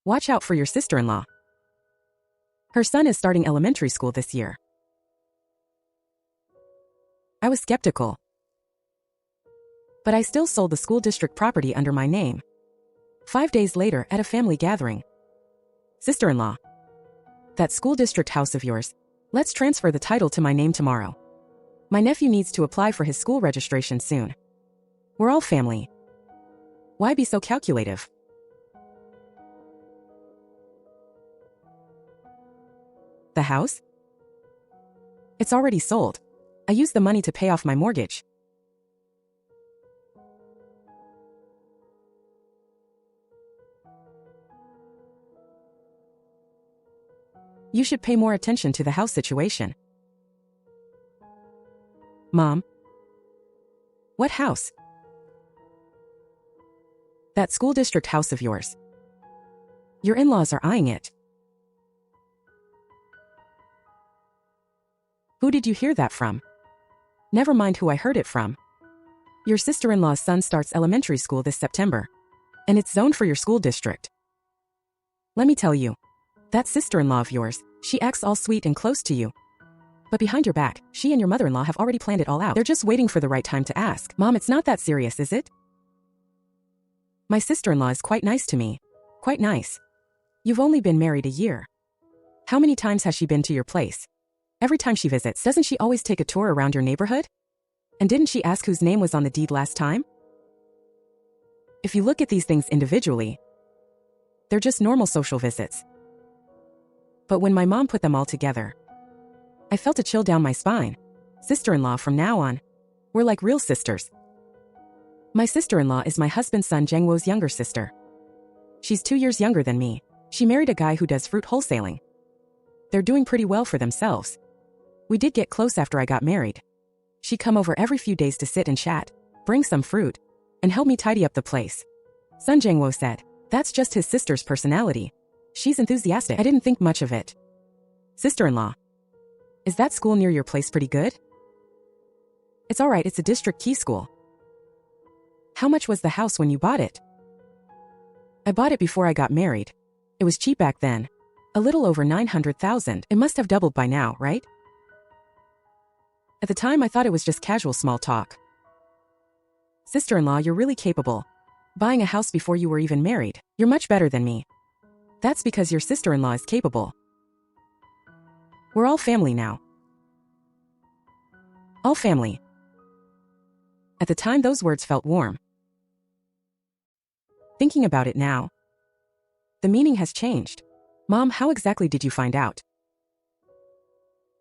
Watch out for your sister-in-law. Her son is starting elementary school this year. I was skeptical, but I still sold the school district property under my name. 5 days later, at a family gathering. Sister-in-law. That school district house of yours, let's transfer the title to my name tomorrow. My nephew needs to apply for his school registration soon. We're all family. Why be so calculative? The house? It's already sold. I used the money to pay off my mortgage. You should pay more attention to the house situation. Mom? What house? That school district house of yours. Your in-laws are eyeing it. Who did you hear that from? Never mind who I heard it from. Your sister-in-law's son starts elementary school this September, and it's zoned for your school district. Let me tell you, that sister-in-law of yours, she acts all sweet and close to you. But behind your back, she and your mother-in-law have already planned it all out. They're just waiting for the right time to ask. Mom, it's not that serious, is it? My sister-in-law is quite nice to me. Quite nice. You've only been married a year. How many times has she been to your place? Every time she visits, doesn't she always take a tour around your neighborhood? And didn't she ask whose name was on the deed last time? If you look at these things individually, they're just normal social visits. But when my mom put them all together, I felt a chill down my spine. Sister-in-law from now on. We're like real sisters. My sister-in-law is my husband's son Jangwo's younger sister. She's 2 years younger than me. She married a guy who does fruit wholesaling. They're doing pretty well for themselves. We did get close after I got married. She'd come over every few days to sit and chat, bring some fruit, and help me tidy up the place. Son Jangwo said, that's just his sister's personality. She's enthusiastic. I didn't think much of it. Sister-in-law. Is that school near your place pretty good? It's alright, it's a district key school. How much was the house when you bought it? I bought it before I got married. It was cheap back then. A little over 900,000. It must have doubled by now, right? At the time I thought it was just casual small talk. Sister-in-law, you're really capable. Buying a house before you were even married. You're much better than me. That's because your sister-in-law is capable. We're all family now. All family. At the time those words felt warm. Thinking about it now, the meaning has changed. Mom, how exactly did you find out?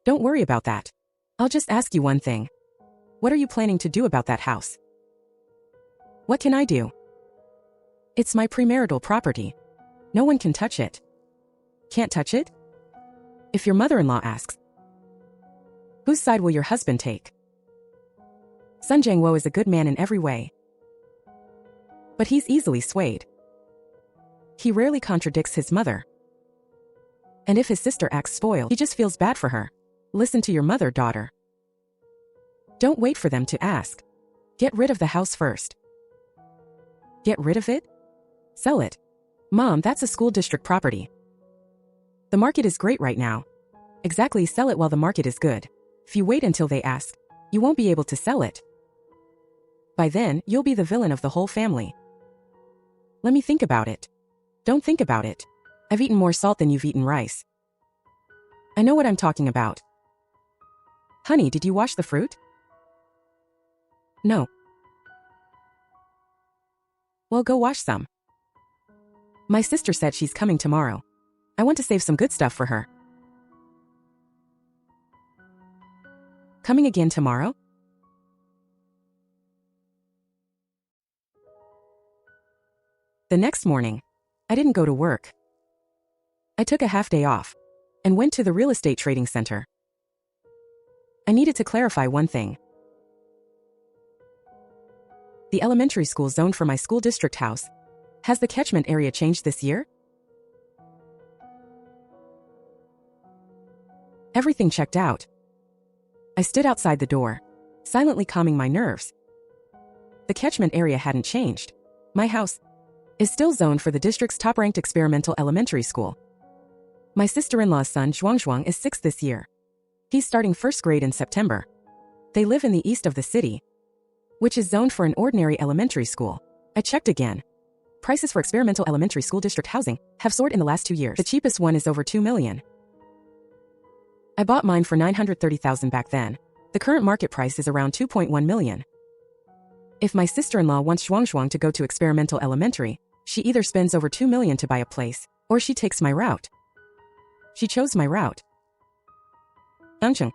Don't worry about that. I'll just ask you one thing. What are you planning to do about that house? What can I do? It's my premarital property. No one can touch it. Can't touch it? If your mother-in-law asks, whose side will your husband take? Son Jangwo is a good man in every way, but he's easily swayed. He rarely contradicts his mother. And if his sister acts spoiled, he just feels bad for her. Listen to your mother, daughter. Don't wait for them to ask. Get rid of the house first. Get rid of it? Sell it. Mom, that's a school district property. The market is great right now. Exactly, sell it while the market is good. If you wait until they ask, you won't be able to sell it. By then, you'll be the villain of the whole family. Let me think about it. Don't think about it. I've eaten more salt than you've eaten rice. I know what I'm talking about. Honey, did you wash the fruit? No. Well, go wash some. My sister said she's coming tomorrow. I want to save some good stuff for her. Coming again tomorrow? The next morning, I didn't go to work. I took a half day off and went to the real estate trading center. I needed to clarify one thing. The elementary school zoned for my school district house. Has the catchment area changed this year? Everything checked out. I stood outside the door, silently calming my nerves. The catchment area hadn't changed. My house, is still zoned for the district's top-ranked experimental elementary school. My sister-in-law's son, Zhuang, is 6 this year. He's starting first grade in September. They live in the east of the city, which is zoned for an ordinary elementary school. I checked again. Prices for experimental elementary school district housing have soared in the last 2 years. The cheapest one is over 2 million. I bought mine for 930,000 back then. The current market price is around 2.1 million. If my sister-in-law wants Zhuang to go to experimental elementary, she either spends over 2 million to buy a place, or she takes my route. She chose my route. Angcheng,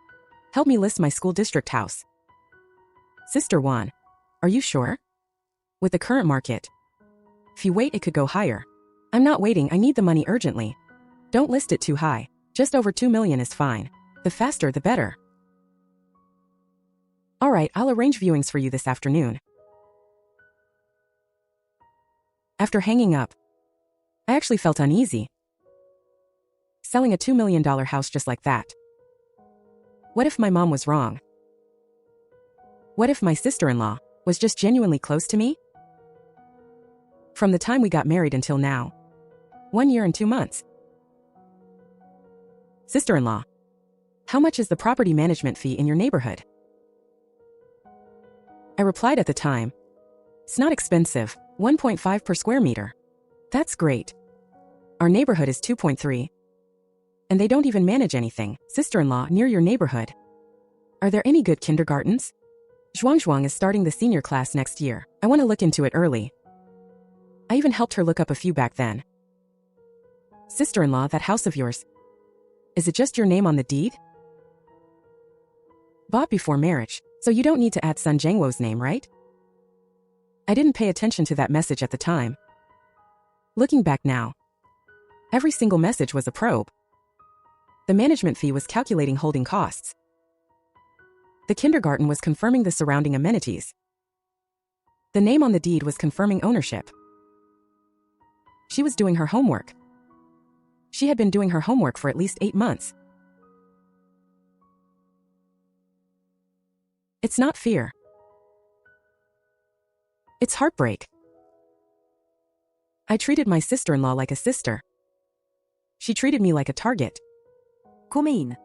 help me list my school district house. Sister Wan, are you sure? With the current market, if you wait, it could go higher. I'm not waiting, I need the money urgently. Don't list it too high. Just over 2 million is fine. The faster, the better. Alright, I'll arrange viewings for you this afternoon. After hanging up, I actually felt uneasy. Selling a $2 million house just like that. What if my mom was wrong? What if my sister-in-law was just genuinely close to me? From the time we got married until now. 1 year and 2 months. Sister-in-law, how much is the property management fee in your neighborhood? I replied at the time, it's not expensive, 1.5 per square meter. That's great. Our neighborhood is 2.3. And they don't even manage anything, sister-in-law, near your neighborhood. Are there any good kindergartens? Zhuang is starting the senior class next year. I want to look into it early. I even helped her look up a few back then. Sister-in-law, that house of yours, is it just your name on the deed? Bought before marriage, so you don't need to add Sun Zhengwo's name, right? I didn't pay attention to that message at the time. Looking back now, every single message was a probe. The management fee was calculating holding costs. The kindergarten was confirming the surrounding amenities. The name on the deed was confirming ownership. She was doing her homework. She had been doing her homework for at least 8 months. It's not fear. It's heartbreak. I treated my sister-in-law like a sister. She treated me like a target. Kumin.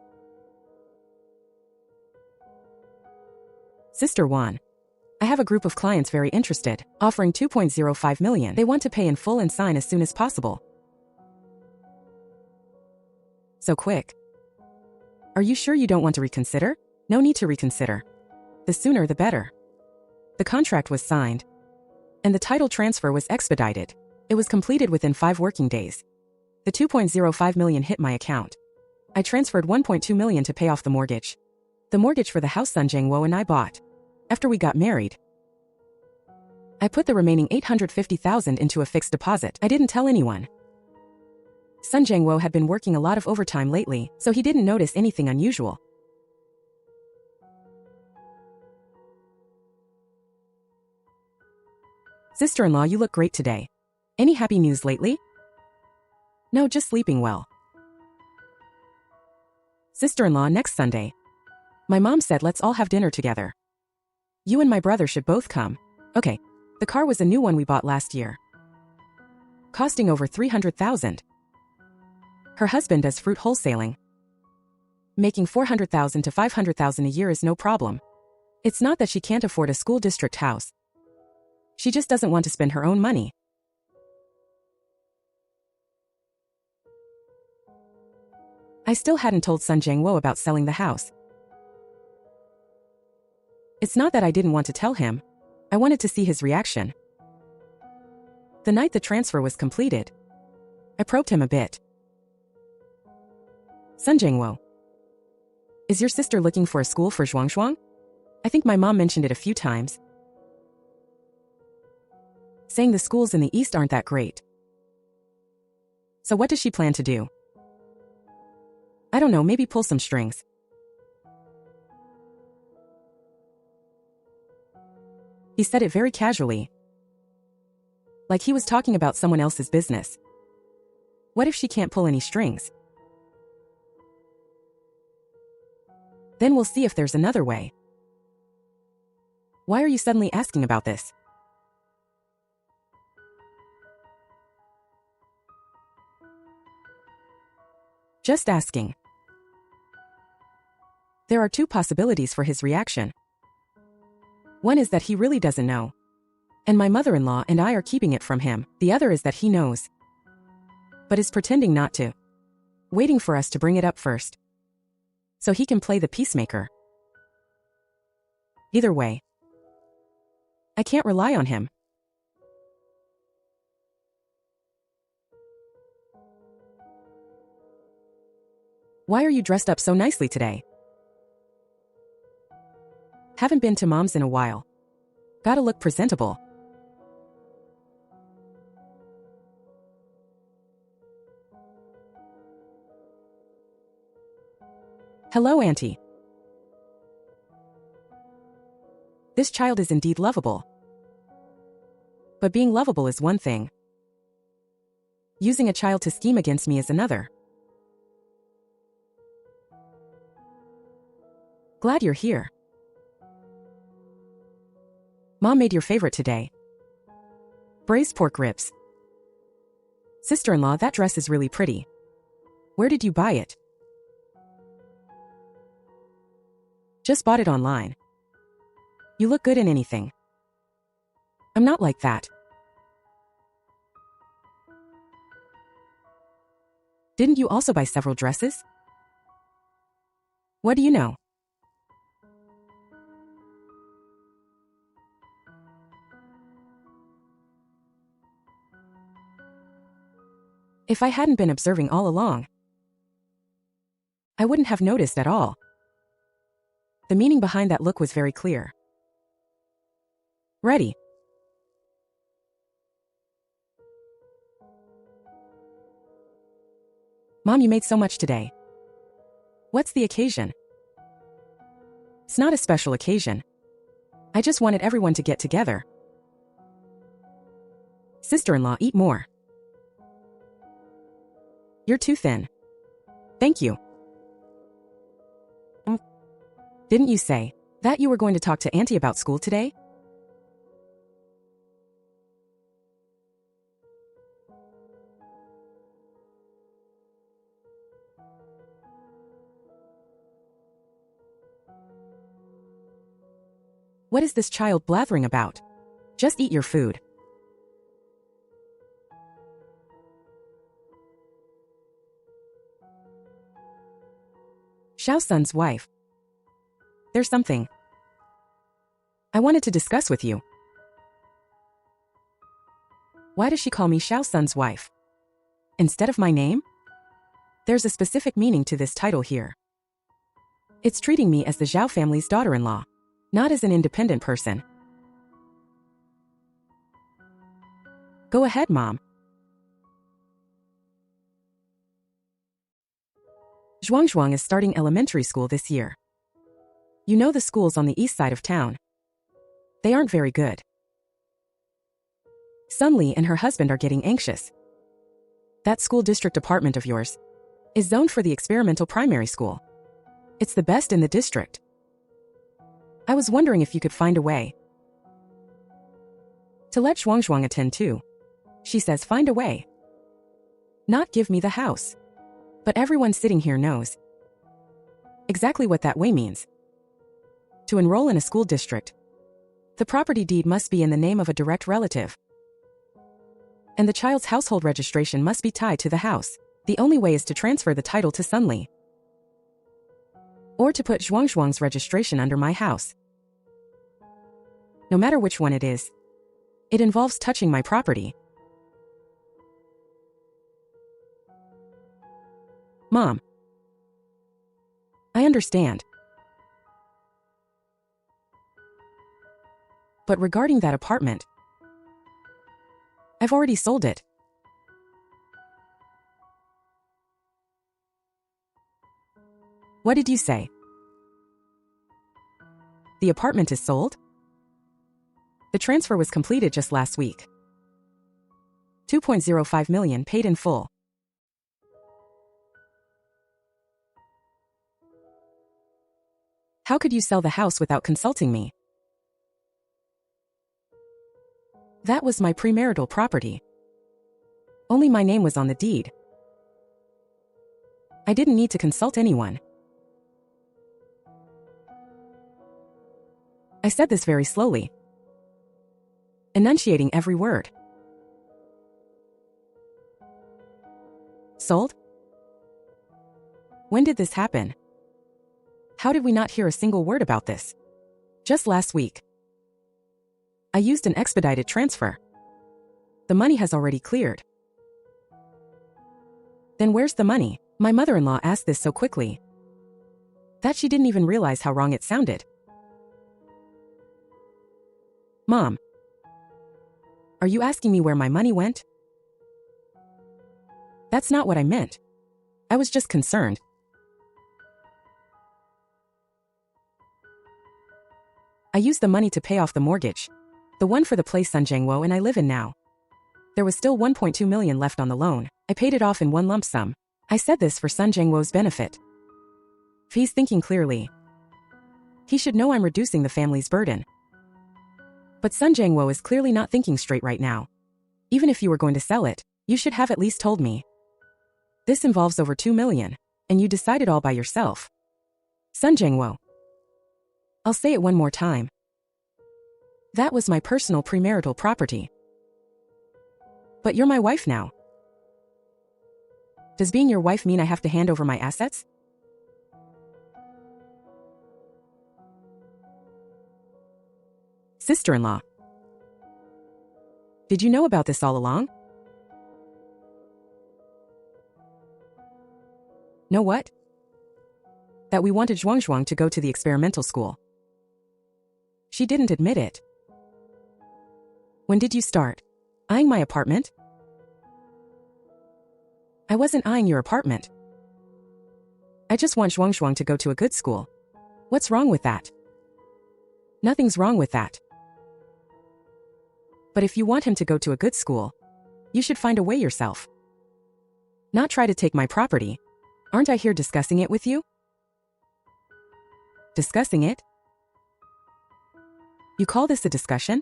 Sister Wan, I have a group of clients very interested, offering 2.05 million. They want to pay in full and sign as soon as possible. So quick. Are you sure you don't want to reconsider? No need to reconsider. The sooner the better. The contract was signed, and the title transfer was expedited. It was completed within 5 working days. The 2.05 million hit my account. I transferred 1.2 million to pay off the mortgage. The mortgage for the house Sun Zhengwo and I bought after we got married. I put the remaining 850,000 into a fixed deposit. I didn't tell anyone. Sun Zhengwo had been working a lot of overtime lately, so he didn't notice anything unusual. Sister-in-law, you look great today. Any happy news lately? No, just sleeping well. Sister-in-law, next Sunday. My mom said let's all have dinner together. You and my brother should both come. Okay. The car was a new one we bought last year, costing over 300,000. Her husband does fruit wholesaling. Making 400,000 to 500,000 a year is no problem. It's not that she can't afford a school district house. She just doesn't want to spend her own money. I still hadn't told Sun Zhengwo about selling the house. It's not that I didn't want to tell him. I wanted to see his reaction. The night the transfer was completed, I probed him a bit. Sun Zhengwo, is your sister looking for a school for Zhuang? I think my mom mentioned it a few times, saying the schools in the east aren't that great. So what does she plan to do? I don't know, maybe pull some strings. He said it very casually, like he was talking about someone else's business. What if she can't pull any strings? Then we'll see if there's another way. Why are you suddenly asking about this? Just asking. There are two possibilities for his reaction. One is that he really doesn't know, and my mother-in-law and I are keeping it from him. The other is that he knows, but is pretending not to, waiting for us to bring it up first, so he can play the peacemaker. Either way, I can't rely on him. Why are you dressed up so nicely today? Haven't been to Mom's in a while. Gotta look presentable. Hello, Auntie. This child is indeed lovable. But being lovable is one thing. Using a child to scheme against me is another. Glad you're here. Mom made your favorite today. Braised pork ribs. Sister-in-law, that dress is really pretty. Where did you buy it? Just bought it online. You look good in anything. I'm not like that. Didn't you also buy several dresses? What do you know? If I hadn't been observing all along, I wouldn't have noticed at all. The meaning behind that look was very clear. Ready. Mom, you made so much today. What's the occasion? It's not a special occasion. I just wanted everyone to get together. Sister-in-law, eat more. You're too thin. Thank you. Didn't you say that you were going to talk to Auntie about school today? What is this child blathering about? Just eat your food. Xiaosun's wife. There's something I wanted to discuss with you. Why does she call me Xiaosun's wife instead of my name? There's a specific meaning to this title here. It's treating me as the Zhao family's daughter-in-law, not as an independent person. Go ahead, Mom. Zhuangzhuang is starting elementary school this year. You know the schools on the east side of town. They aren't very good. Sunli and her husband are getting anxious. That school district apartment of yours is zoned for the experimental primary school. It's the best in the district. I was wondering if you could find a way to let Zhuangzhuang attend too. She says find a way. Not give me the house. But everyone sitting here knows exactly what that way means. To enroll in a school district, the property deed must be in the name of a direct relative. And the child's household registration must be tied to the house. The only way is to transfer the title to Sunli, or to put Zhuangzhuang's registration under my house. No matter which one it is, it involves touching my property. Mom, I understand. But regarding that apartment, I've already sold it. What did you say? The apartment is sold? The transfer was completed just last week. 2.05 million paid in full. How could you sell the house without consulting me? That was my premarital property. Only my name was on the deed. I didn't need to consult anyone. I said this very slowly, enunciating every word. Sold? When did this happen? How did we not hear a single word about this? Just last week. I used an expedited transfer. The money has already cleared. Then where's the money? My mother-in-law asked this so quickly that she didn't even realize how wrong it sounded. Mom, are you asking me where my money went? That's not what I meant. I was just concerned. I used the money to pay off the mortgage, the one for the place Sunjangwo and I live in now. There was still 1.2 million left on the loan. I paid it off in one lump sum. I said this for Sunjangwo's benefit. If he's thinking clearly, he should know I'm reducing the family's burden. But Sunjangwo is clearly not thinking straight right now. Even if you were going to sell it, you should have at least told me. This involves over 2 million, and you decided all by yourself. Sunjangwo. I'll say it one more time. That was my personal premarital property. But you're my wife now. Does being your wife mean I have to hand over my assets? Sister-in-law. Did you know about this all along? Know what? That we wanted Zhuangzhuang to go to the experimental school. She didn't admit it. When did you start eyeing my apartment? I wasn't eyeing your apartment. I just want Zhuangzhuang to go to a good school. What's wrong with that? Nothing's wrong with that. But if you want him to go to a good school, you should find a way yourself. Not try to take my property. Aren't I here discussing it with you? Discussing it? You call this a discussion?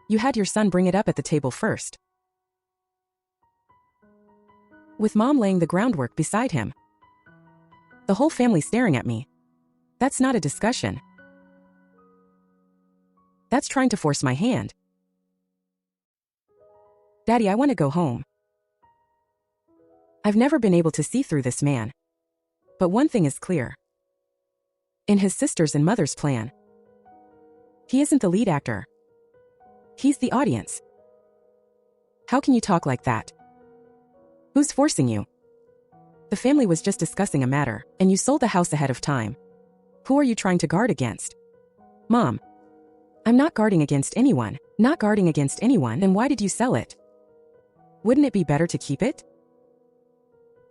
You had your son bring it up at the table first, with Mom laying the groundwork beside him. The whole family staring at me. That's not a discussion. That's trying to force my hand. Daddy, I want to go home. I've never been able to see through this man. But one thing is clear. In his sister's and mother's plan, he isn't the lead actor. He's the audience. How can you talk like that? Who's forcing you? The family was just discussing a matter, and you sold the house ahead of time. Who are you trying to guard against? Mom. I'm not guarding against anyone. Not guarding against anyone, then why did you sell it? Wouldn't it be better to keep it?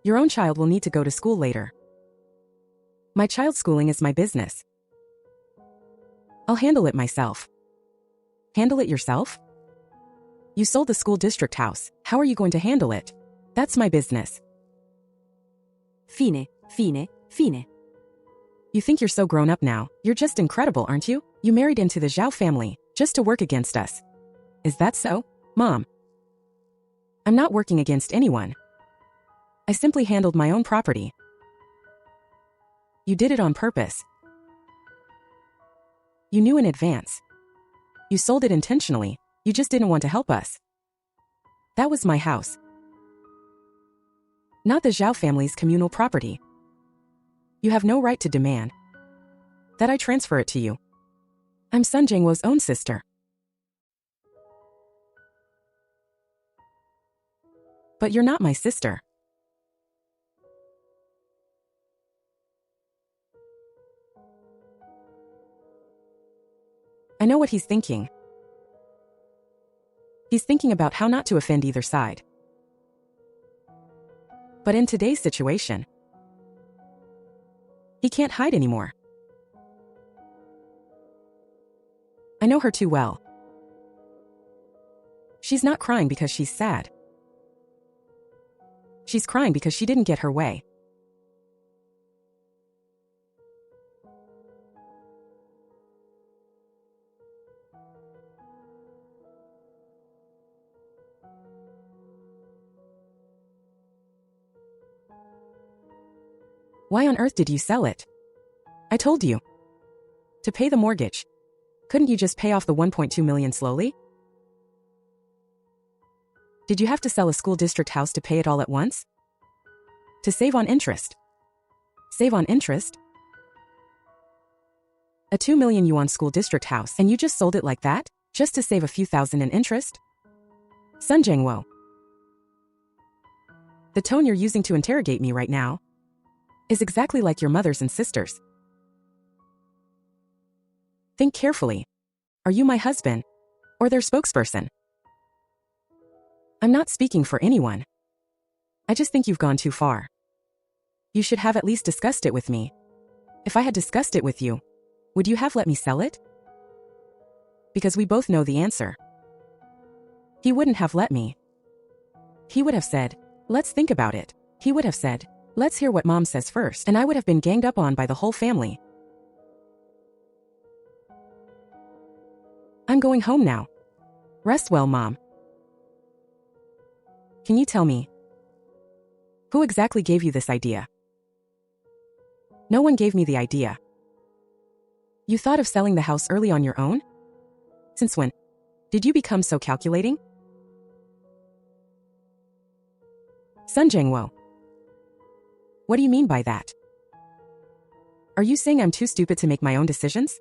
Your own child will need to go to school later. My child's schooling is my business. I'll handle it myself. Handle it yourself? You sold the school district house. How are you going to handle it? That's my business. Fine. You think you're so grown up now. You're just incredible, aren't you? You married into the Zhao family, just to work against us. Is that so? Mom. I'm not working against anyone. I simply handled my own property. You did it on purpose. You knew in advance. You sold it intentionally. You just didn't want to help us. That was my house. Not the Zhao family's communal property. You have no right to demand that I transfer it to you. I'm Sun Jingwo's own sister. But you're not my sister. I know what he's thinking. He's thinking about how not to offend either side. But in today's situation, he can't hide anymore. I know her too well. She's not crying because she's sad. She's crying because she didn't get her way. Why on earth did you sell it? I told you. To pay the mortgage. Couldn't you just pay off the 1.2 million slowly? Did you have to sell a school district house to pay it all at once? To save on interest. Save on interest? A 2 million yuan school district house, and you just sold it like that? Just to save a few thousand in interest? Sun Jiangwo. The tone you're using to interrogate me right now is exactly like your mother's and sister's. Think carefully. Are you my husband? Or their spokesperson? I'm not speaking for anyone. I just think you've gone too far. You should have at least discussed it with me. If I had discussed it with you, would you have let me sell it? Because we both know the answer. He wouldn't have let me. He would have said, let's think about it. He would have said, let's hear what mom says first, and I would have been ganged up on by the whole family. I'm going home now. Rest well, Mom. Can you tell me, who exactly gave you this idea? No one gave me the idea. You thought of selling the house early on your own? Since when did you become so calculating? Sun Jiangwo. What do you mean by that? Are you saying I'm too stupid to make my own decisions?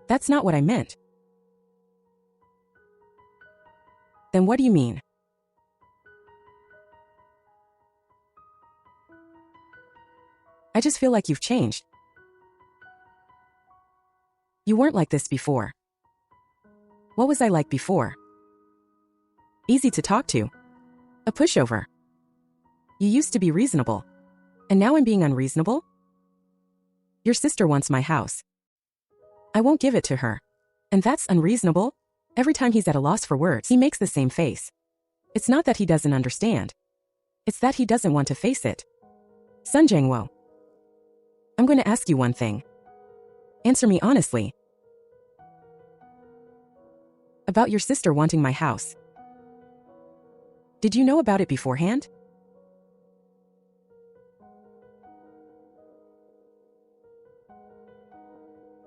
That's not what I meant. Then what do you mean? I just feel like you've changed. You weren't like this before. What was I like before? Easy to talk to. A pushover. You used to be reasonable. And now I'm being unreasonable? Your sister wants my house. I won't give it to her. And that's unreasonable? Every time he's at a loss for words, he makes the same face. It's not that he doesn't understand. It's that he doesn't want to face it. Sun Jiangwo. I'm going to ask you one thing. Answer me honestly. About your sister wanting my house. Did you know about it beforehand?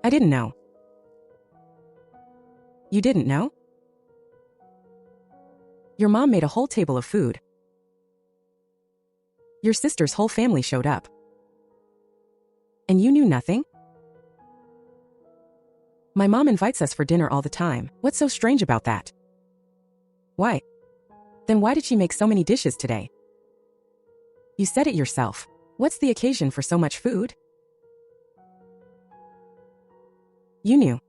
I didn't know. You didn't know? Your mom made a whole table of food. Your sister's whole family showed up. And you knew nothing? My mom invites us for dinner all the time. What's so strange about that? Why? Then why did she make so many dishes today? You said it yourself. What's the occasion for so much food? You knew.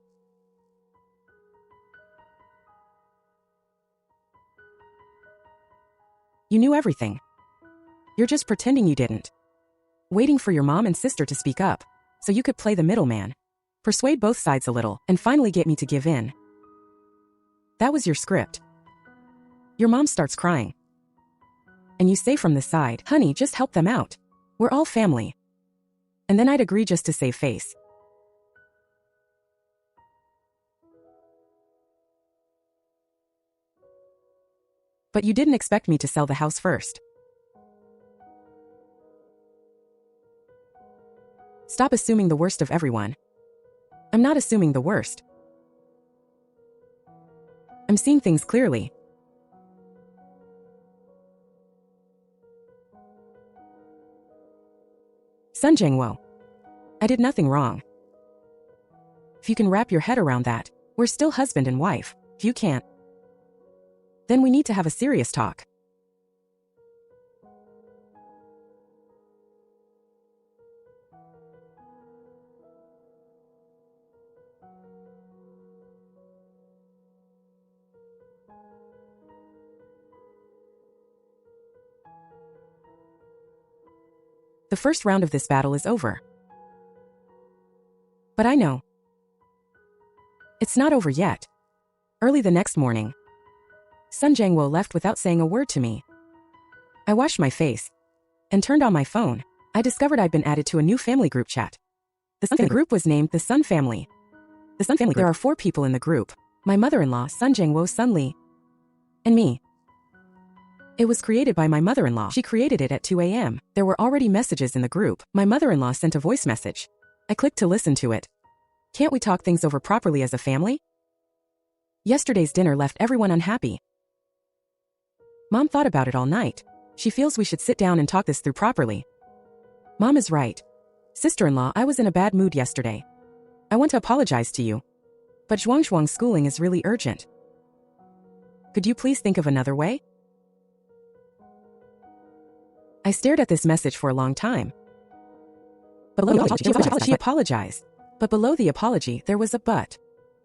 You knew everything. You're just pretending you didn't. Waiting for your mom and sister to speak up, so you could play the middleman, persuade both sides a little, and finally get me to give in. That was your script. Your mom starts crying. And you say from the side, honey, just help them out. We're all family. And then I'd agree just to save face. But you didn't expect me to sell the house first. Stop assuming the worst of everyone. I'm not assuming the worst. I'm seeing things clearly. Sun Jiangwo. I did nothing wrong. If you can wrap your head around that, we're still husband and wife. If you can't, then we need to have a serious talk. The first round of this battle is over. But I know. It's not over yet. Early the next morning, Sun Jiangwo left without saying a word to me. I washed my face and turned on my phone. I discovered I'd been added to a new family group chat. The group was named the Sun Family. The Sun Family group. There are 4 people in the group. My mother-in-law, Sun Jiangwo, Sun Li, and me. It was created by my mother-in-law. She created it at 2 a.m. There were already messages in the group. My mother-in-law sent a voice message. I clicked to listen to it. Can't we talk things over properly as a family? Yesterday's dinner left everyone unhappy. Mom thought about it all night. She feels we should sit down and talk this through properly. Mom is right. Sister-in-law, I was in a bad mood yesterday. I want to apologize to you. But Zhuang's schooling is really urgent. Could you please think of another way? I stared at this message for a long time. She apologized. But below the apology, there was a but.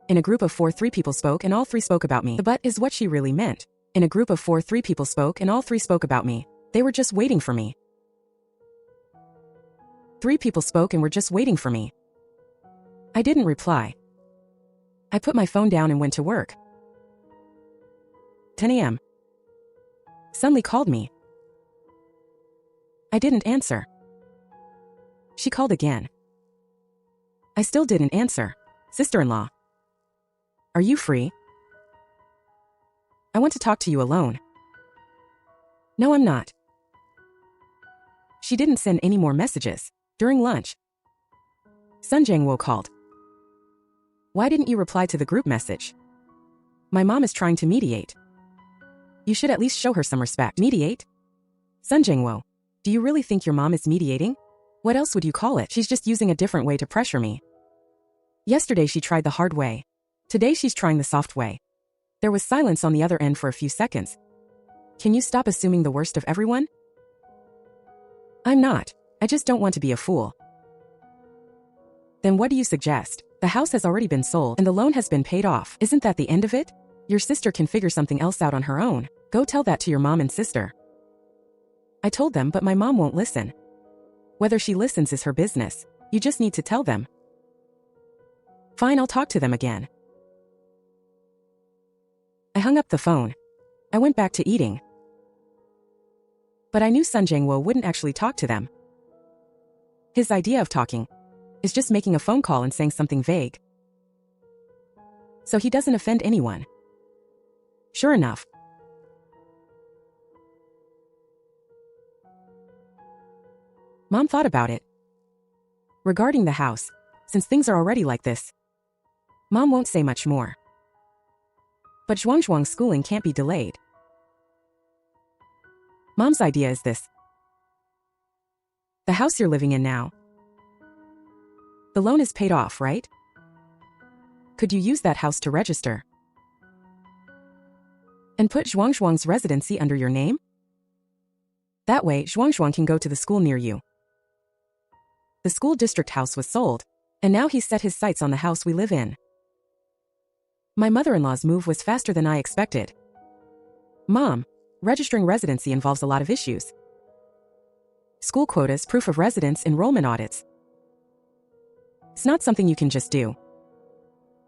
In a group of 4, 3 people spoke and all 3 spoke about me. The but is what she really meant. In a group of 4, 3 people spoke and all 3 spoke about me. They were just waiting for me. 3 people spoke and were just waiting for me. I didn't reply. I put my phone down and went to work. 10 a.m. Sunli called me. I didn't answer. She called again. I still didn't answer. Sister-in-law. Are you free? I want to talk to you alone. No, I'm not. She didn't send any more messages. During lunch, Sun Jiangwo called. Why didn't you reply to the group message? My mom is trying to mediate. You should at least show her some respect. Mediate? Sun Jiangwo, do you really think your mom is mediating? What else would you call it? She's just using a different way to pressure me. Yesterday she tried the hard way. Today she's trying the soft way. There was silence on the other end for a few seconds. Can you stop assuming the worst of everyone? I'm not. I just don't want to be a fool. Then what do you suggest? The house has already been sold and the loan has been paid off. Isn't that the end of it? Your sister can figure something else out on her own. Go tell that to your mom and sister. I told them, but my mom won't listen. Whether she listens is her business. You just need to tell them. Fine, I'll talk to them again. I hung up the phone. I went back to eating. But I knew Sun Jiangwo wouldn't actually talk to them. His idea of talking is just making a phone call and saying something vague. So he doesn't offend anyone. Sure enough. Mom thought about it. Regarding the house, since things are already like this, Mom won't say much more. But Zhuang's schooling can't be delayed. Mom's idea is this. The house you're living in now, the loan is paid off, right? Could you use that house to register? And put Zhuang's residency under your name? That way, Zhuang can go to the school near you. The school district house was sold, and now he's set his sights on the house we live in. My mother-in-law's move was faster than I expected. Mom, registering residency involves a lot of issues. School quotas, proof of residence, enrollment audits. It's not something you can just do.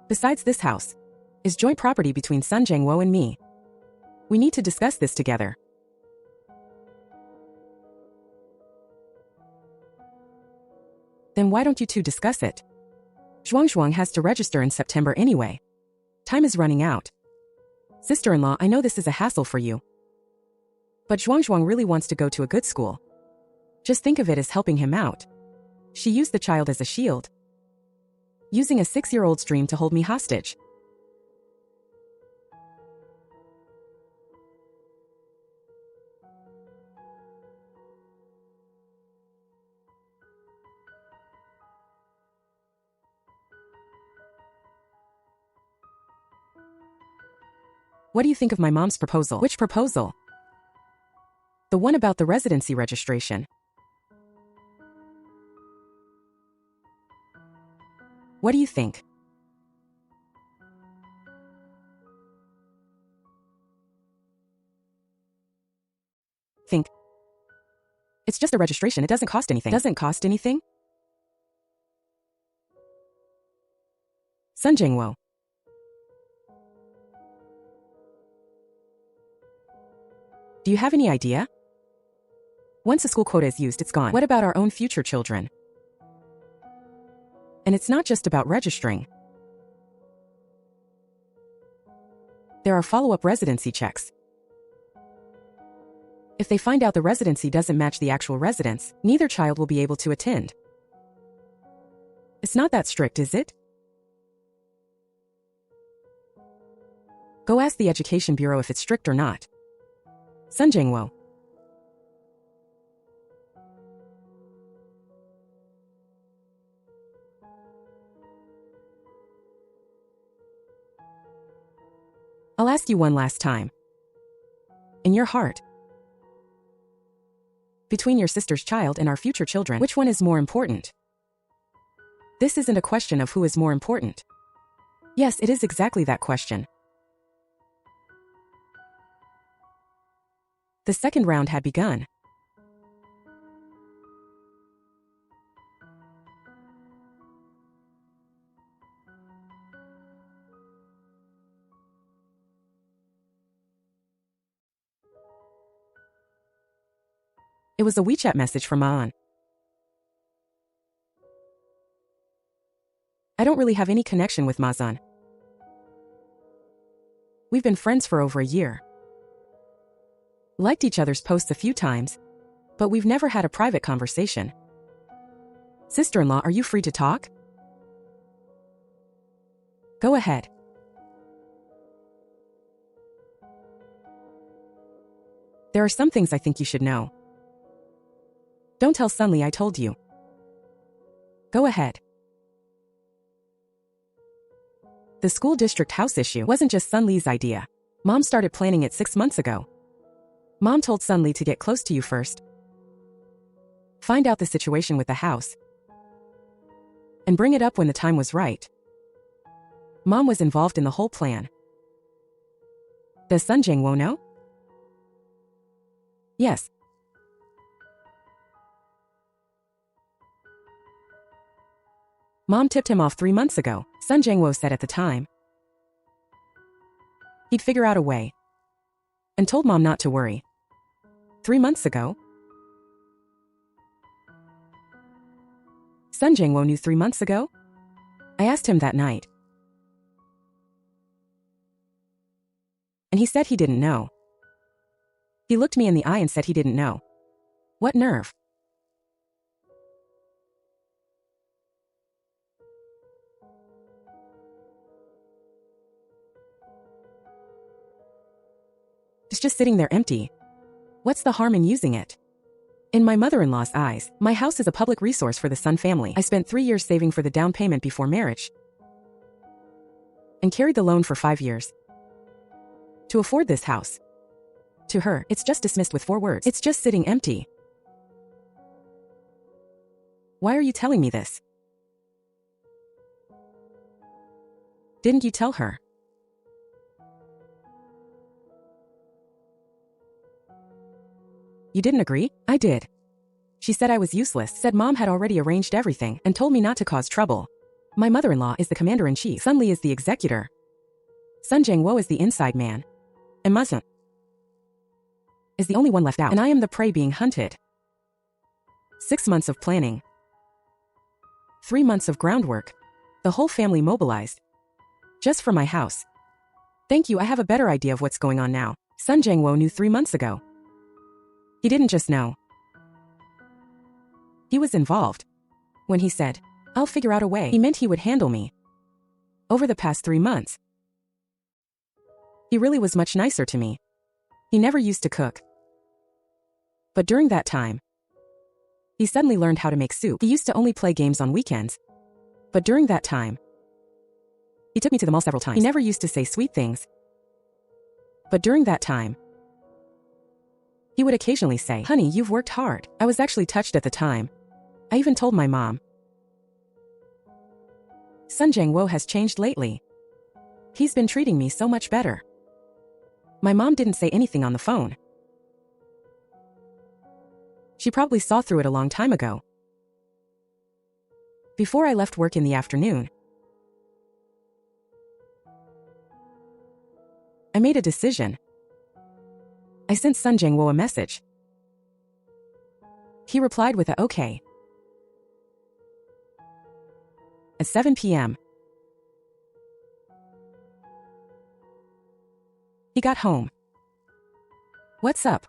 Besides, this house is joint property between Sun Jiangwo and me. We need to discuss this together. Then why don't you two discuss it? Zhuang has to register in September anyway. Time is running out. Sister-in-law, I know this is a hassle for you. But Zhuang really wants to go to a good school. Just think of it as helping him out. She used the child as a shield, using a 6-year-old's dream to hold me hostage. What do you think of my mom's proposal? Which proposal? The one about the residency registration. What do you think? Think. It's just a registration. It doesn't cost anything. Doesn't cost anything? Sun Jiangwo. Do you have any idea? Once a school quota is used, it's gone. What about our own future children? And it's not just about registering. There are follow-up residency checks. If they find out the residency doesn't match the actual residence, neither child will be able to attend. It's not that strict, is it? Go ask the Education Bureau if it's strict or not. Sun Jingwo. I'll ask you one last time. In your heart, between your sister's child and our future children, which one is more important? This isn't a question of who is more important. Yes, it is exactly that question. The second round had begun. It was a WeChat message from An. I don't really have any connection with Mazan. We've been friends for over a year. Liked each other's posts a few times, but we've never had a private conversation. Sister-in-law, are you free to talk? Go ahead. There are some things I think you should know. Don't tell Sunli I told you. Go ahead. The school district house issue wasn't just Sunli's idea. Mom started planning it 6 months ago. Mom told Sunli to get close to you first, find out the situation with the house, and bring it up when the time was right. Mom was involved in the whole plan. Does Sun Jingwo know? Yes. Mom tipped him off 3 months ago, Sun Jingwo said at the time. He'd figure out a way, and told Mom not to worry. 3 months ago? Sun Jingwo knew 3 months ago? I asked him that night, and he said he didn't know. He looked me in the eye and said he didn't know. What nerve? It's just sitting there empty. What's the harm in using it? In my mother-in-law's eyes, my house is a public resource for the Sun family. I spent 3 years saving for the down payment before marriage, and carried the loan for 5 years to afford this house. To her, it's just dismissed with 4 words. It's just sitting empty. Why are you telling me this? Didn't you tell her? You didn't agree? I did. She said I was useless, said Mom had already arranged everything, and told me not to cause trouble. My mother-in-law is the commander-in-chief. Sunli is the executor. Sun Jingwo is the inside man. And Mazan is the only one left out, and I am the prey being hunted. 6 months of planning. 3 months of groundwork. The whole family mobilized. Just for my house. Thank you, I have a better idea of what's going on now. Sun Jingwo knew 3 months ago. He didn't just know. He was involved. When he said, I'll figure out a way, he meant he would handle me. Over the past 3 months, he really was much nicer to me. He never used to cook. But during that time, he suddenly learned how to make soup. He used to only play games on weekends. But during that time, he took me to the mall several times. He never used to say sweet things. But during that time, he would occasionally say, honey, you've worked hard. I was actually touched at the time. I even told my mom. Sun Jingwo has changed lately. He's been treating me so much better. My mom didn't say anything on the phone. She probably saw through it a long time ago. Before I left work in the afternoon, I made a decision. I sent Sun Jingwo a message. He replied with a okay. At 7 p.m. He got home. What's up?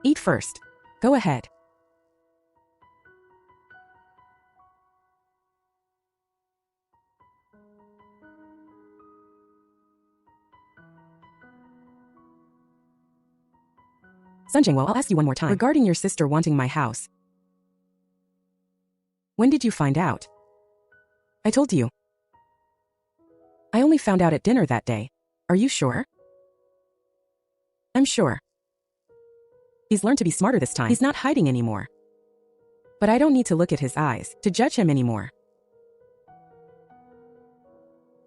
Eat first. Go ahead. Sunjingwo, I'll ask you one more time. Regarding your sister wanting my house. When did you find out? I told you. I only found out at dinner that day. Are you sure? I'm sure. He's learned to be smarter this time. He's not hiding anymore. But I don't need to look at his eyes to judge him anymore.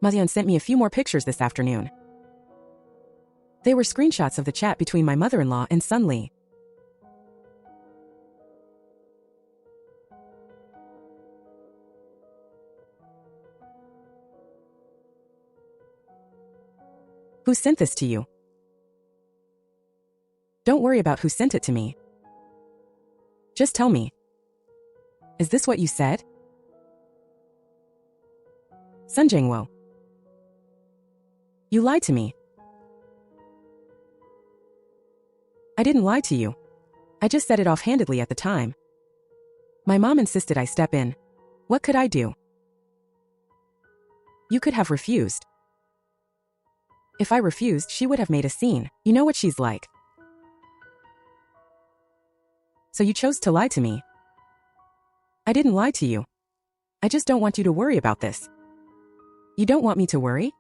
Mazian sent me a few more pictures this afternoon. They were screenshots of the chat between my mother-in-law and Subtly. Who sent this to you? Don't worry about who sent it to me. Just tell me. Is this what you said? Sunjingwo. You lied to me. I didn't lie to you. I just said it offhandedly at the time. My mom insisted I step in. What could I do? You could have refused. If I refused, she would have made a scene. You know what she's like. So you chose to lie to me. I didn't lie to you. I just don't want you to worry about this. You don't want me to worry?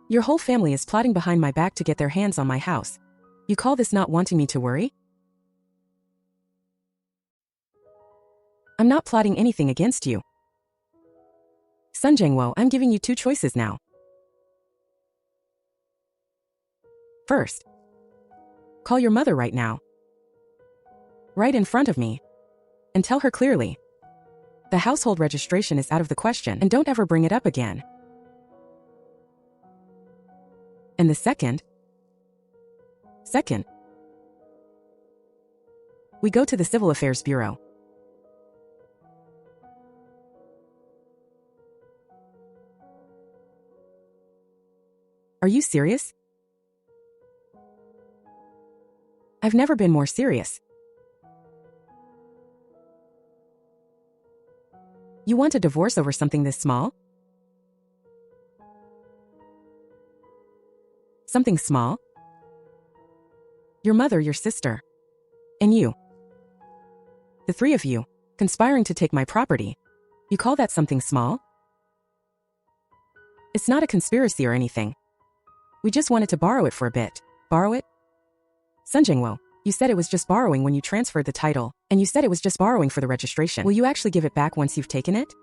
Your whole family is plotting behind my back to get their hands on my house. You call this not wanting me to worry? I'm not plotting anything against you. Sunjingwo, I'm giving you two choices now. First, call your mother right now. Right in front of me. And tell her clearly. The household registration is out of the question and don't ever bring it up again. And the second, we go to the Civil Affairs Bureau. Are you serious? I've never been more serious. You want a divorce over something this small? Something small? Your mother, your sister, and you. The three of you, conspiring to take my property. You call that something small? It's not a conspiracy or anything. We just wanted to borrow it for a bit. Borrow it? Sunjingwo, you said it was just borrowing when you transferred the title, and you said it was just borrowing for the registration. Will you actually give it back once you've taken it?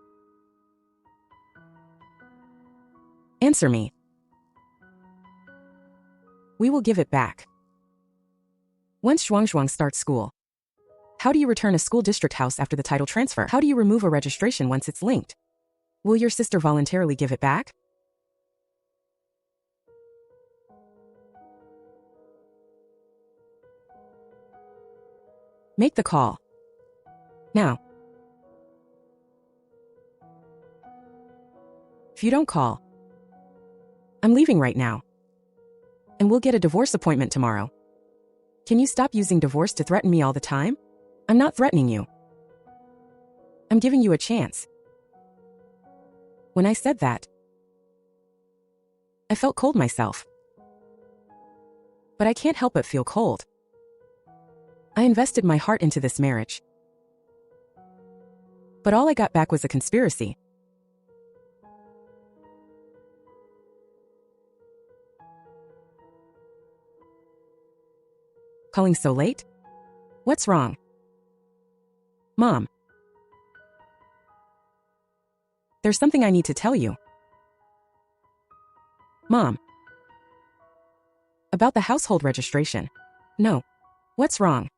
Answer me. We will give it back. Once Zhuangzhuang starts school. How do you return a school district house after the title transfer? How do you remove a registration once it's linked? Will your sister voluntarily give it back? Make the call. Now. If you don't call, I'm leaving right now. And we'll get a divorce appointment tomorrow. Can you stop using divorce to threaten me all the time? I'm not threatening you. I'm giving you a chance. When I said that, I felt cold myself. But I can't help but feel cold. I invested my heart into this marriage. But all I got back was a conspiracy. Calling so late? What's wrong? Mom. There's something I need to tell you. Mom. About the household registration. No. What's wrong?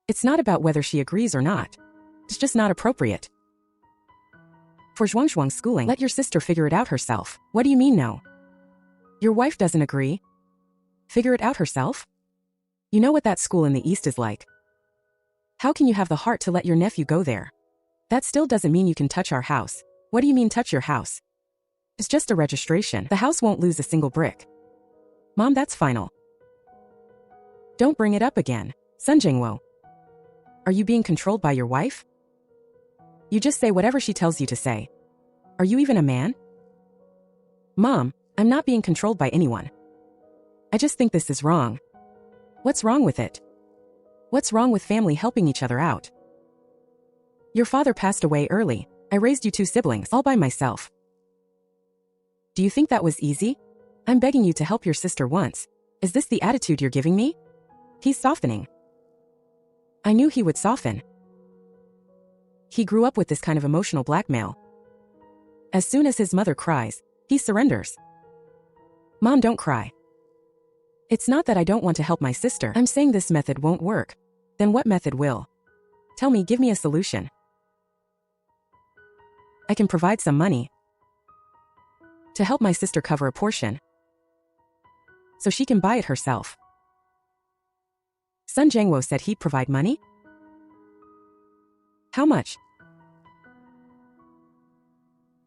It's not about whether she agrees or not. It's just not appropriate. For Zhuangzhuang's schooling, let your sister figure it out herself. What do you mean no? Your wife doesn't agree? Figure it out herself? You know what that school in the East is like. How can you have the heart to let your nephew go there? That still doesn't mean you can touch our house. What do you mean touch your house? It's just a registration. The house won't lose a single brick. Mom, that's final. Don't bring it up again, Sun Jingwo. Are you being controlled by your wife? You just say whatever she tells you to say. Are you even a man? Mom, I'm not being controlled by anyone. I just think this is wrong. What's wrong with it? What's wrong with family helping each other out? Your father passed away early. I raised you 2 siblings all by myself. Do you think that was easy? I'm begging you to help your sister once. Is this the attitude you're giving me? He's softening. I knew he would soften. He grew up with this kind of emotional blackmail. As soon as his mother cries, he surrenders. Mom, don't cry. It's not that I don't want to help my sister. I'm saying this method won't work. Then what method will? Tell me, give me a solution. I can provide some money to help my sister cover a portion so she can buy it herself. Sun Jingwo said he'd provide money? How much?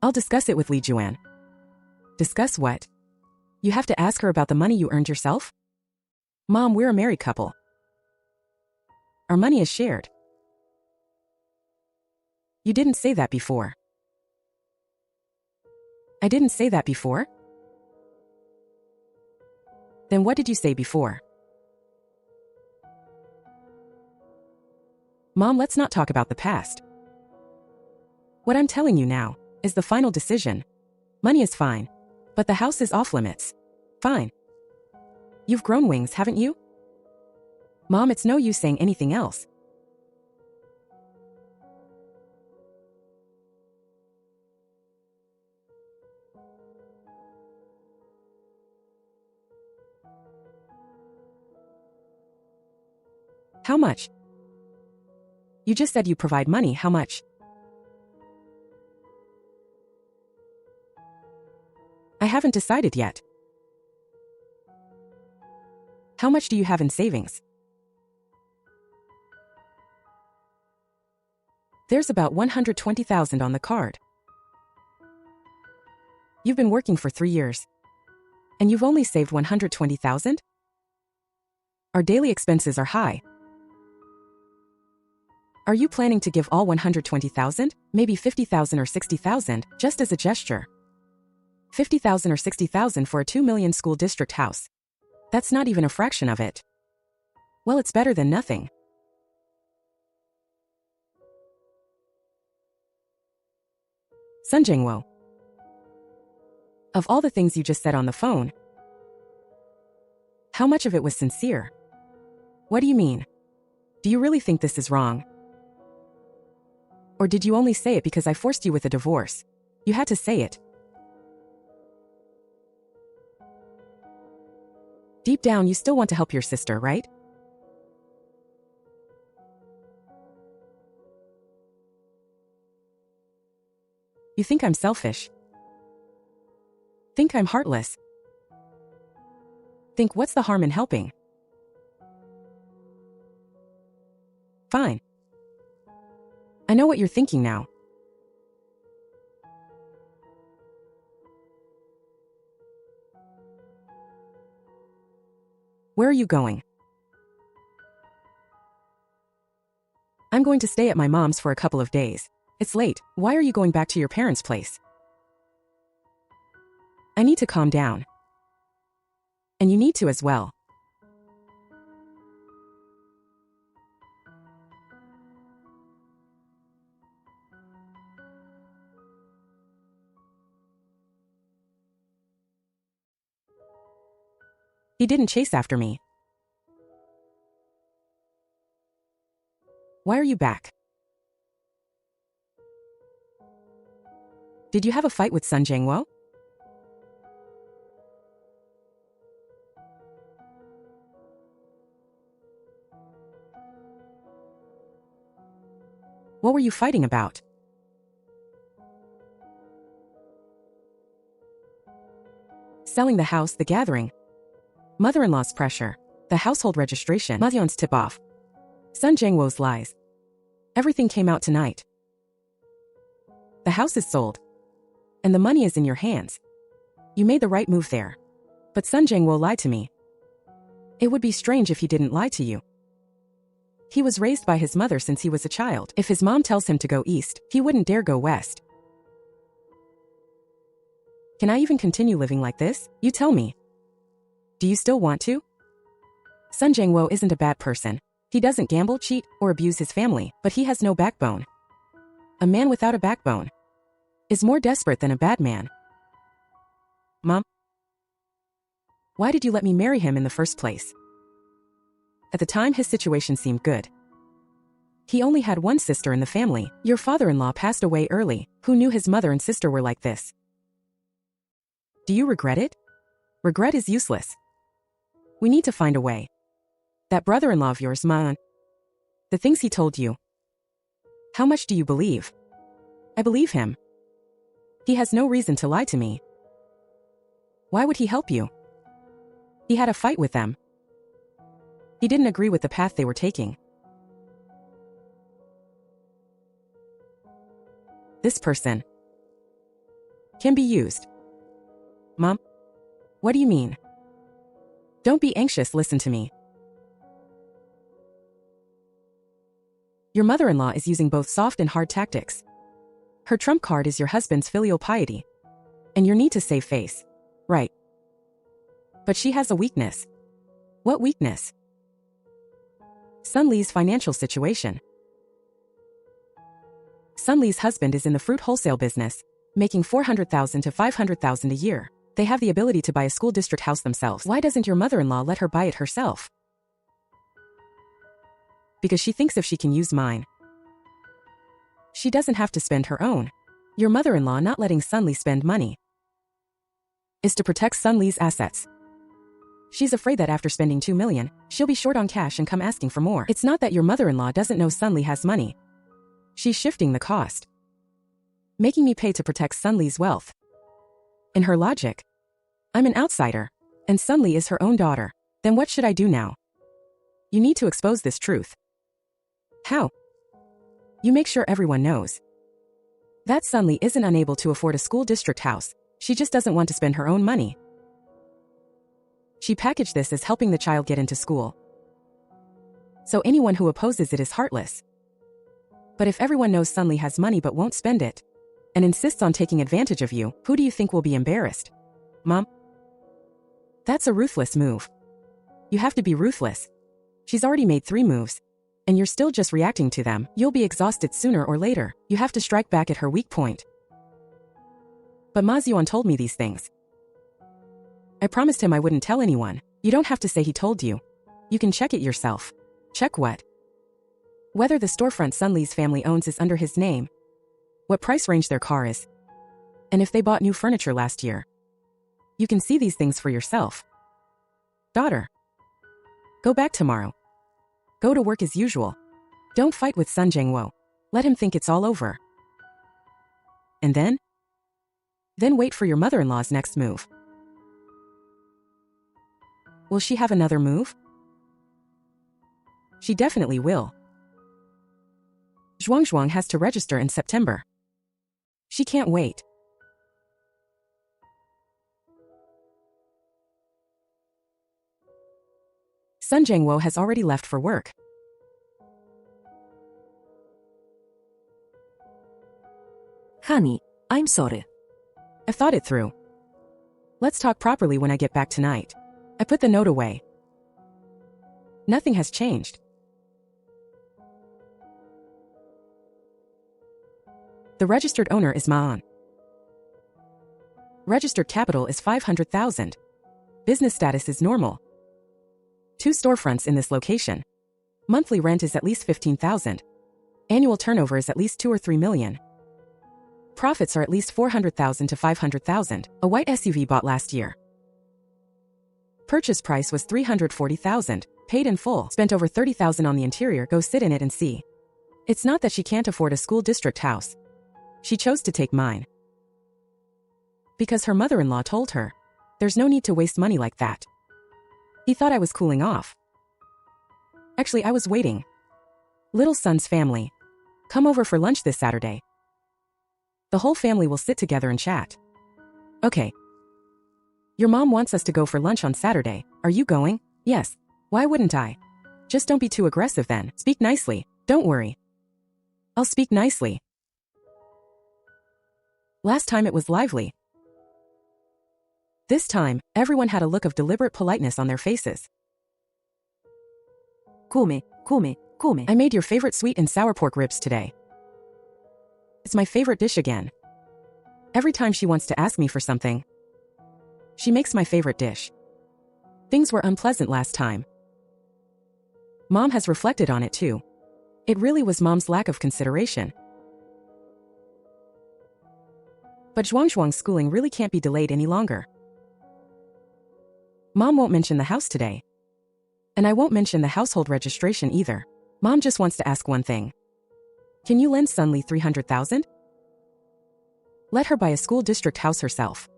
I'll discuss it with Lijuan. Discuss what? You have to ask her about the money you earned yourself? Mom, we're a married couple. Our money is shared. You didn't say that before. I didn't say that before? Then what did you say before? Mom, let's not talk about the past. What I'm telling you now is the final decision. Money is fine, but the house is off limits. Fine. You've grown wings, haven't you? Mom, it's no use saying anything else. How much? You just said you provide money, how much? I haven't decided yet. How much do you have in savings? There's about 120,000 on the card. You've been working for 3 years, and you've only saved 120,000? Our daily expenses are high. Are you planning to give all 120,000, maybe 50,000 or 60,000, just as a gesture? 50,000 or 60,000 for a 2 million school district house. That's not even a fraction of it. Well, it's better than nothing. Sun Jingwo. Of all the things you just said on the phone, how much of it was sincere? What do you mean? Do you really think this is wrong? Or did you only say it because I forced you with a divorce? You had to say it. Deep down, you still want to help your sister, right? You think I'm selfish? Think I'm heartless? Think what's the harm in helping? Fine. I know what you're thinking now. Where are you going? I'm going to stay at my mom's for a couple of days. It's late. Why are you going back to your parents' place? I need to calm down. And you need to as well. He didn't chase after me. Why are you back? Did you have a fight with Sun Jingwo? What were you fighting about? Selling the house, the gathering. Mother-in-law's pressure. The household registration. Mahyun's tip-off. Sun Jingwo's lies. Everything came out tonight. The house is sold. And the money is in your hands. You made the right move there. But Sun Jingwo lied to me. It would be strange if he didn't lie to you. He was raised by his mother since he was a child. If his mom tells him to go east, he wouldn't dare go west. Can I even continue living like this? You tell me. Do you still want to? Sun Jiangwo isn't a bad person. He doesn't gamble, cheat, or abuse his family, but he has no backbone. A man without a backbone is more desperate than a bad man. Mom, why did you let me marry him in the first place? At the time, his situation seemed good. He only had one sister in the family. Your father-in-law passed away early. Who knew his mother and sister were like this? Do you regret it? Regret is useless. We need to find a way. That brother-in-law of yours, Man, the things he told you. How much do you believe? I believe him. He has no reason to lie to me. Why would he help you? He had a fight with them. He didn't agree with the path they were taking. This person can be used. Mom, what do you mean? Don't be anxious, listen to me. Your mother-in-law is using both soft and hard tactics. Her trump card is your husband's filial piety. And your need to save face. Right. But she has a weakness. What weakness? Sun Li's financial situation. Sun Li's husband is in the fruit wholesale business, making 400,000 to 500,000 a year. They have the ability to buy a school district house themselves. Why doesn't your mother-in-law let her buy it herself? Because she thinks if she can use mine, she doesn't have to spend her own. Your mother-in-law not letting Sun Li spend money is to protect Sun Li's assets. She's afraid that after spending 2 million, she'll be short on cash and come asking for more. It's not that your mother-in-law doesn't know Sun Li has money. She's shifting the cost, making me pay to protect Sun Li's wealth. In her logic, I'm an outsider, and Sun Li is her own daughter. Then what should I do now? You need to expose this truth. How? You make sure everyone knows that Sun Li isn't unable to afford a school district house. She just doesn't want to spend her own money. She packaged this as helping the child get into school. So anyone who opposes it is heartless. But if everyone knows Sun Li has money but won't spend it, and insists on taking advantage of you, who do you think will be embarrassed? Mom? That's a ruthless move. You have to be ruthless. She's already made 3 moves, and you're still just reacting to them. You'll be exhausted sooner or later. You have to strike back at her weak point. But Ma Ziyuan told me these things. I promised him I wouldn't tell anyone. You don't have to say he told you. You can check it yourself. Check what? Whether the storefront Sun Li's family owns is under his name, what price range their car is, and if they bought new furniture last year. You can see these things for yourself. Daughter, go back tomorrow. Go to work as usual. Don't fight with Sun Jiangwo. Let him think it's all over. And then? Then wait for your mother-in-law's next move. Will she have another move? She definitely will. Zhuang has to register in September. She can't wait. Sun Jiangwo has already left for work. Honey, I'm sorry. I've thought it through. Let's talk properly when I get back tonight. I put the note away. Nothing has changed. The registered owner is Maan. Registered capital is 500,000. Business status is normal. 2 storefronts in this location. Monthly rent is at least 15,000. Annual turnover is at least 2 or 3 million. Profits are at least 400,000 to 500,000. A white SUV bought last year. Purchase price was 340,000. Paid in full. Spent over 30,000 on the interior. Go sit in it and see. It's not that she can't afford a school district house. She chose to take mine. Because her mother-in-law told her, there's no need to waste money like that. He thought I was cooling off. Actually, I was waiting. Little son's family. Come over for lunch this Saturday. The whole family will sit together and chat. Okay. Your mom wants us to go for lunch on Saturday. Are you going? Yes. Why wouldn't I? Just don't be too aggressive then. Speak nicely. Don't worry. I'll speak nicely. Last time it was lively. This time, everyone had a look of deliberate politeness on their faces. Come. I made your favorite sweet and sour pork ribs today. It's my favorite dish again. Every time she wants to ask me for something, she makes my favorite dish. Things were unpleasant last time. Mom has reflected on it too. It really was Mom's lack of consideration. But Zhuang's schooling really can't be delayed any longer. Mom won't mention the house today. And I won't mention the household registration either. Mom just wants to ask one thing. Can you lend Sunli 300,000? Let her buy a school district house herself.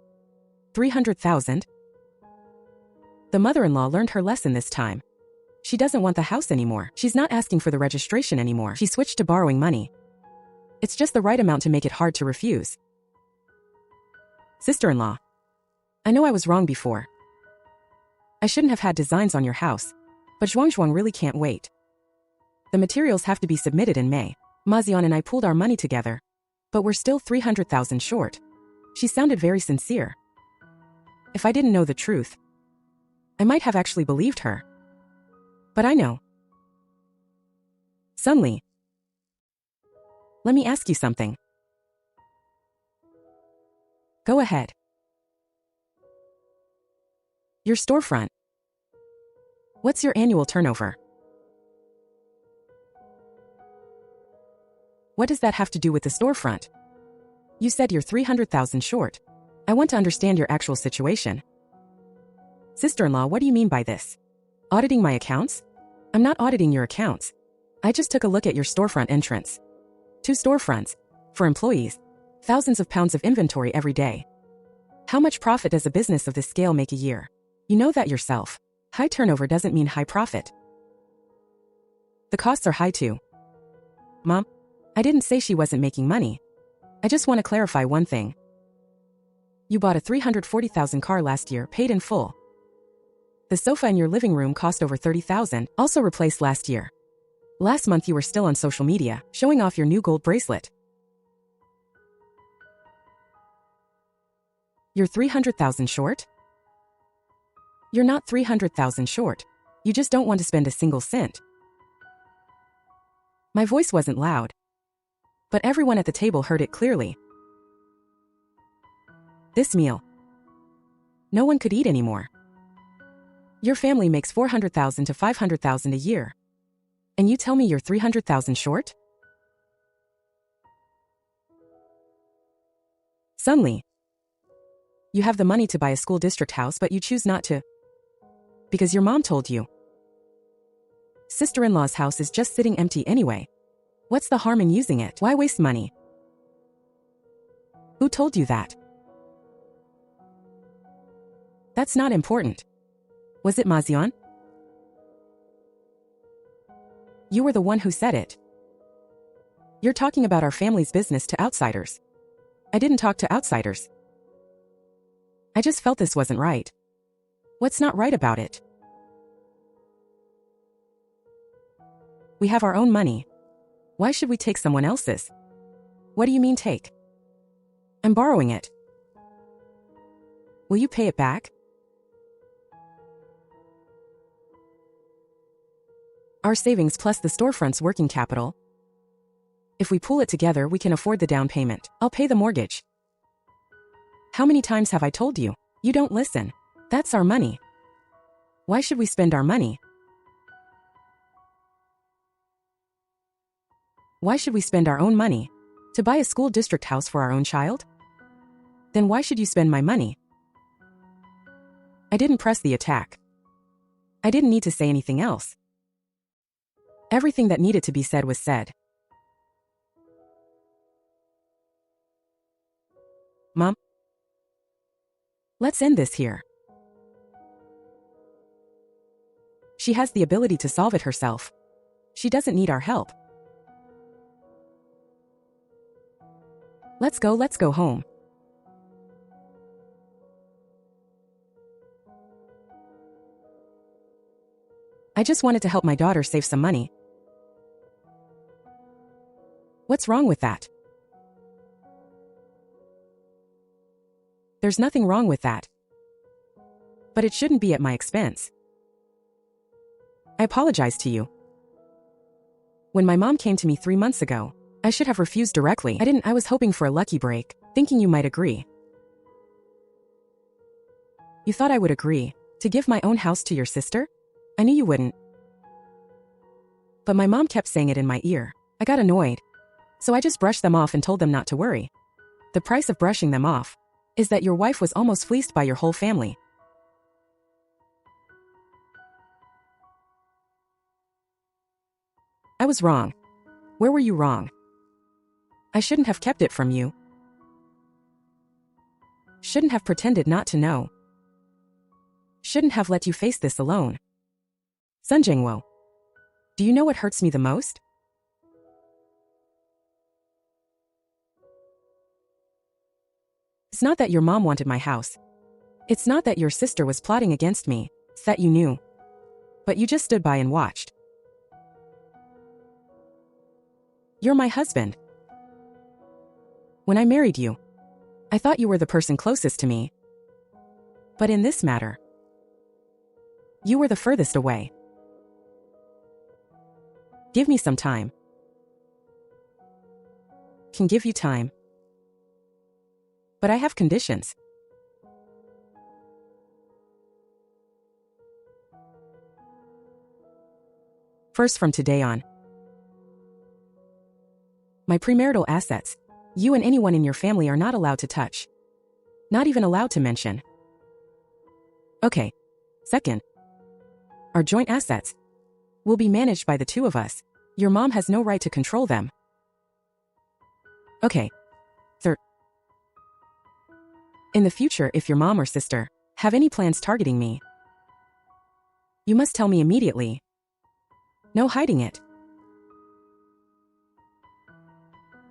300,000? The mother-in-law learned her lesson this time. She doesn't want the house anymore. She's not asking for the registration anymore. She switched to borrowing money. It's just the right amount to make it hard to refuse. Sister-in-law. I know I was wrong before. I shouldn't have had designs on your house, but Zhuang really can't wait. The materials have to be submitted in May. Mazian and I pooled our money together, but we're still 300,000 short. She sounded very sincere. If I didn't know the truth, I might have actually believed her. But I know. Sunli, let me ask you something. Go ahead. Your storefront. What's your annual turnover? What does that have to do with the storefront? You said you're 300,000 short. I want to understand your actual situation. Sister-in-law, what do you mean by this? Auditing my accounts? I'm not auditing your accounts. I just took a look at your storefront entrance. 2 storefronts. For employees. Thousands of pounds of inventory every day. How much profit does a business of this scale make a year? You know that yourself. High turnover doesn't mean high profit. The costs are high too. Mom, I didn't say she wasn't making money. I just want to clarify one thing. You bought a 340,000 car last year, paid in full. The sofa in your living room cost over 30,000, also replaced last year. Last month you were still on social media, showing off your new gold bracelet. You're 300,000 short? You're not 300,000 short. You just don't want to spend a single cent. My voice wasn't loud, but everyone at the table heard it clearly. This meal, no one could eat anymore. Your family makes 400,000 to 500,000 a year. And you tell me you're 300,000 short? Sunli, you have the money to buy a school district house, but you choose not to. Because your mom told you. Sister-in-law's house is just sitting empty anyway. What's the harm in using it? Why waste money? Who told you that? That's not important. Was it Mazian? You were the one who said it. You're talking about our family's business to outsiders. I didn't talk to outsiders. I just felt this wasn't right. What's not right about it? We have our own money. Why should we take someone else's? What do you mean take? I'm borrowing it. Will you pay it back? Our savings plus the storefront's working capital. If we pool it together, we can afford the down payment. I'll pay the mortgage. How many times have I told you? You don't listen. That's our money. Why should we spend our money? Why should we spend our own money? To buy a school district house for our own child? Then why should you spend my money? I didn't press the attack. I didn't need to say anything else. Everything that needed to be said was said. Mom? Let's end this here. She has the ability to solve it herself. She doesn't need our help. Let's go home. I just wanted to help my daughter save some money. What's wrong with that? There's nothing wrong with that. But it shouldn't be at my expense. I apologize to you. When my mom came to me 3 months ago, I should have refused directly. I was hoping for a lucky break, thinking you might agree. You thought I would agree to give my own house to your sister? I knew you wouldn't. But my mom kept saying it in my ear. I got annoyed. So I just brushed them off and told them not to worry. The price of brushing them off is that your wife was almost fleeced by your whole family. I was wrong. Where were you wrong? I shouldn't have kept it from you. Shouldn't have pretended not to know. Shouldn't have let you face this alone. Sun Jingwo, do you know what hurts me the most? It's not that your mom wanted my house. It's not that your sister was plotting against me. It's that you knew. But you just stood by and watched. You're my husband. When I married you, I thought you were the person closest to me. But in this matter, you were the furthest away. Give me some time. Can give you time. But I have conditions. First, from today on, my premarital assets, you and anyone in your family are not allowed to touch. Not even allowed to mention. Okay. Second, our joint assets will be managed by the two of us. Your mom has no right to control them. Okay. Third, in the future, if your mom or sister have any plans targeting me, you must tell me immediately. No hiding it.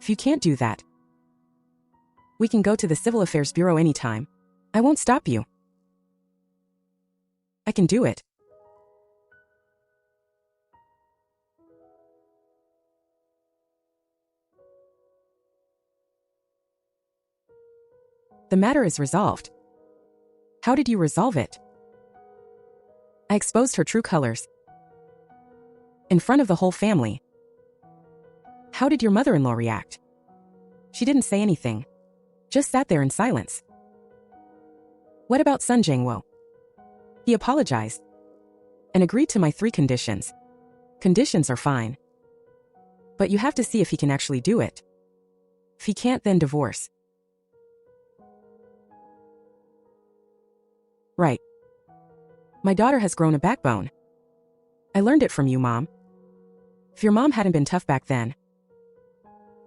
If you can't do that, we can go to the Civil Affairs Bureau anytime. I won't stop you. I can do it. The matter is resolved. How did you resolve it? I exposed her true colors. In front of the whole family. How did your mother-in-law react? She didn't say anything. Just sat there in silence. What about Sun Jingwo? He apologized and agreed to my 3 conditions. Conditions are fine. But you have to see if he can actually do it. If he can't, then divorce. Right. My daughter has grown a backbone. I learned it from you, Mom. If your mom hadn't been tough back then,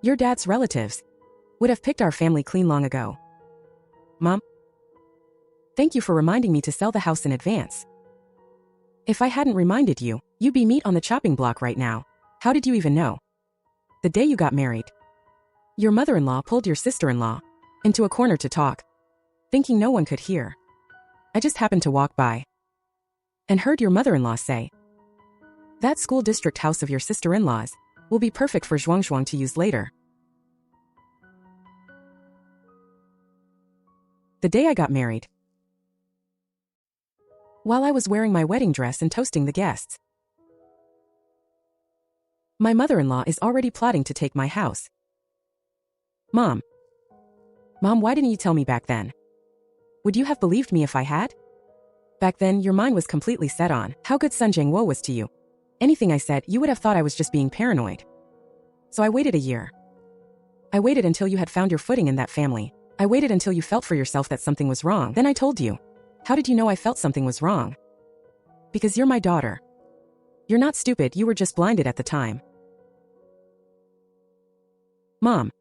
your dad's relatives would have picked our family clean long ago. Mom, thank you for reminding me to sell the house in advance. If I hadn't reminded you, you'd be meat on the chopping block right now. How did you even know? The day you got married, your mother-in-law pulled your sister-in-law into a corner to talk, thinking no one could hear. I just happened to walk by and heard your mother-in-law say, "That school district house of your sister-in-law's will be perfect for Zhuang to use later." The day I got married, while I was wearing my wedding dress and toasting the guests, my mother-in-law is already plotting to take my house. Mom, why didn't you tell me back then? Would you have believed me if I had? Back then, your mind was completely set on how good Sun Jingwo was to you. Anything I said, you would have thought I was just being paranoid. So I waited a year. I waited until you had found your footing in that family. I waited until you felt for yourself that something was wrong. Then I told you. How did you know I felt something was wrong? Because you're my daughter. You're not stupid, you were just blinded at the time. Mom,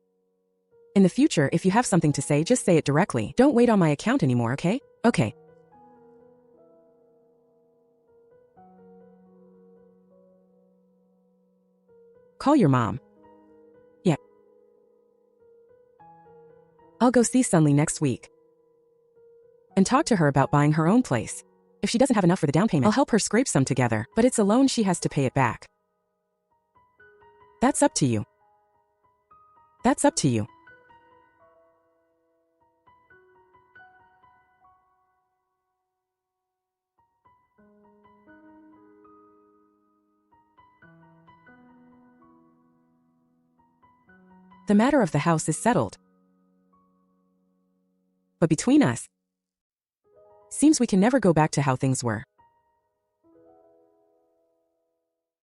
in the future, if you have something to say, just say it directly. Don't wait on my account anymore, okay? Okay. Call your mom. Yeah. I'll go see Sunli next week and talk to her about buying her own place. If she doesn't have enough for the down payment, I'll help her scrape some together, but it's a loan, she has to pay it back. That's up to you. That's up to you. The matter of the house is settled. But between us, seems we can never go back to how things were.